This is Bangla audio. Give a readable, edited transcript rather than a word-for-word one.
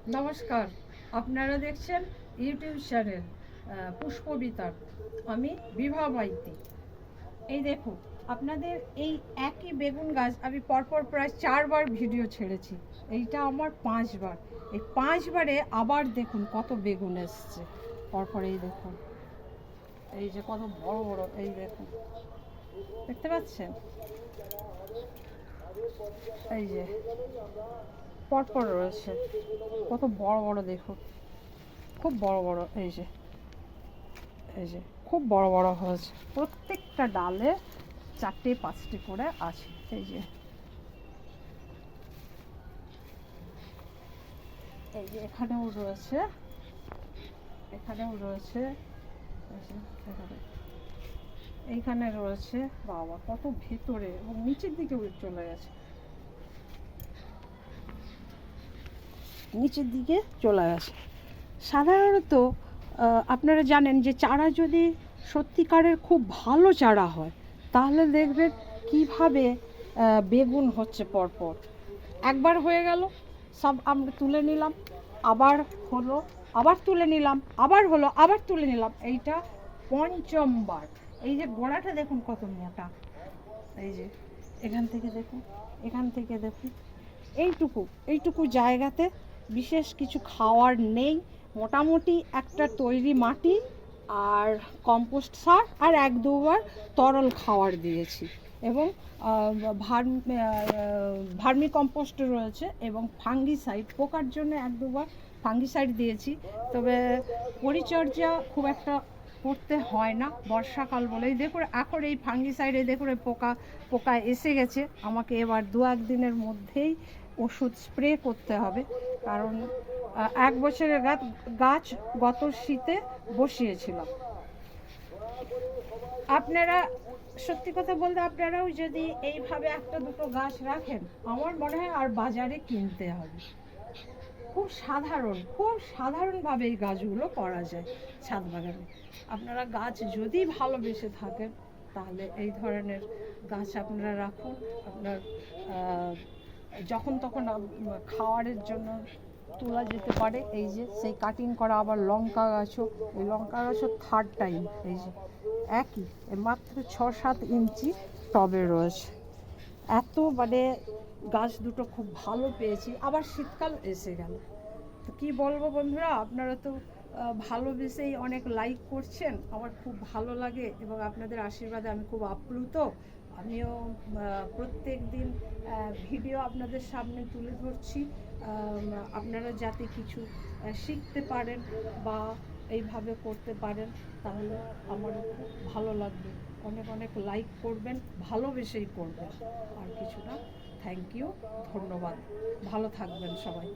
নমস্কার, আপনারা দেখছেন ইউটিউব চ্যানেল পুষ্পবিতার। আমি বিভা মাইতি। এই দেখুন, আপনাদের এই একই বেগুন গাছ আমি পরপর প্রায় 4বার ভিডিও ছেড়েছি। এইটা আমার 5বার। এই 5বারে আবার দেখুন কত বেগুন এসছে পরপর। এই দেখুন, এই যে কত বড় বড়, এই দেখুন, দেখতে পাচ্ছেন? এই যে পরপর রয়েছে, কত বড় বড় দেখুন, খুব বড় বড়। এই যে এই যে খুব বড় বড় হয়েছে, প্রত্যেকটা ডালে 4টে 5টে করে আছে। এই যে এই যে এখানেও রয়েছে, এখানেও রয়েছে, এইখানে রয়েছে। বাবা, কত ভেতরে এবং নিচের দিকে চলে গেছে, নিচের দিকে চলে গেছে। সাধারণত আপনারা জানেন যে চারা যদি সত্যিকারের খুব ভালো চারা হয়, তাহলে দেখবেন কিভাবে বেগুন হচ্ছে পরপর। একবার হয়ে গেল, সব আমরা তুলে নিলাম, আবার হলো, আবার তুলে নিলাম, আবার হলো, আবার তুলে নিলাম। এইটা 5ম বার। এই যে গোড়াটা দেখুন কত মোটা। এই যে এখান থেকে দেখুন, এখান থেকে দেখুন, এইটুকু এইটুকু জায়গাতে বিশেষ কিছু খাওয়ার নেই। মোটামুটি একটা তৈরি মাটি আর কম্পোস্ট সার আর 1-2বার তরল খাওয়ার দিয়েছি, এবং ভার্মি কম্পোস্ট রয়েছে, এবং ফাঙ্গিসাইড, পোকার জন্য 1-2বার ফাঙ্গিসাইড দিয়েছি। তবে পরিচর্যা খুব একটা করতে হয় না, বর্ষাকাল বলেই দেখুন এখন এই ফাঙ্গিসাইডে দেখুন পোকা এসে গেছে। আমাকে এবার 2-1 দিনের মধ্যেই ওষুধ স্প্রে করতে হবে, কারণ 1 বছরের গাছ গত শীতে বসিয়েছিলাম। আপনারা সত্যি কথা বলতে, আপনারাও যদি এইভাবে 1-2টো গাছ রাখেন, আমার মনে হয় আর বাজারে কিনতে হবে। খুব সাধারণভাবে এই গাছগুলো করা যায় ছাদ বাগানে। আপনারা গাছ যদি ভালোবেসে থাকেন, তাহলে এই ধরনের গাছ আপনারা রাখুন। আপনার যখন তখন খাওয়ারের জন্য তোলা যেতে পারে। এই যে সেই কাটিং করা আবার লঙ্কা গাছও, এই লঙ্কা গাছও 3rd টাইম। এই যে একই, মাত্র 6-7 ইঞ্চি টবে রয়েছে। এত মানে গাছ দুটো খুব ভালো পেয়েছি। আবার শীতকাল এসে গেল, তো কী বলবো বন্ধুরা, আপনারা তো ভালোবেসেই অনেক লাইক করছেন, আমার খুব ভালো লাগে, এবং আপনাদের আশীর্বাদে আমি খুব আপ্লুত। আমিও প্রত্যেক দিন ভিডিও আপনাদের সামনে তুলে ধরছি, আপনারা যাতে কিছু শিখতে পারেন বা এইভাবে করতে পারেন, তাহলে আমারও খুব ভালো লাগবে। অনেক অনেক লাইক করবেন, ভালোবেসেই করবেন, আর কিছু না। থ্যাংক ইউ, ধন্যবাদ, ভালো থাকবেন সবাই।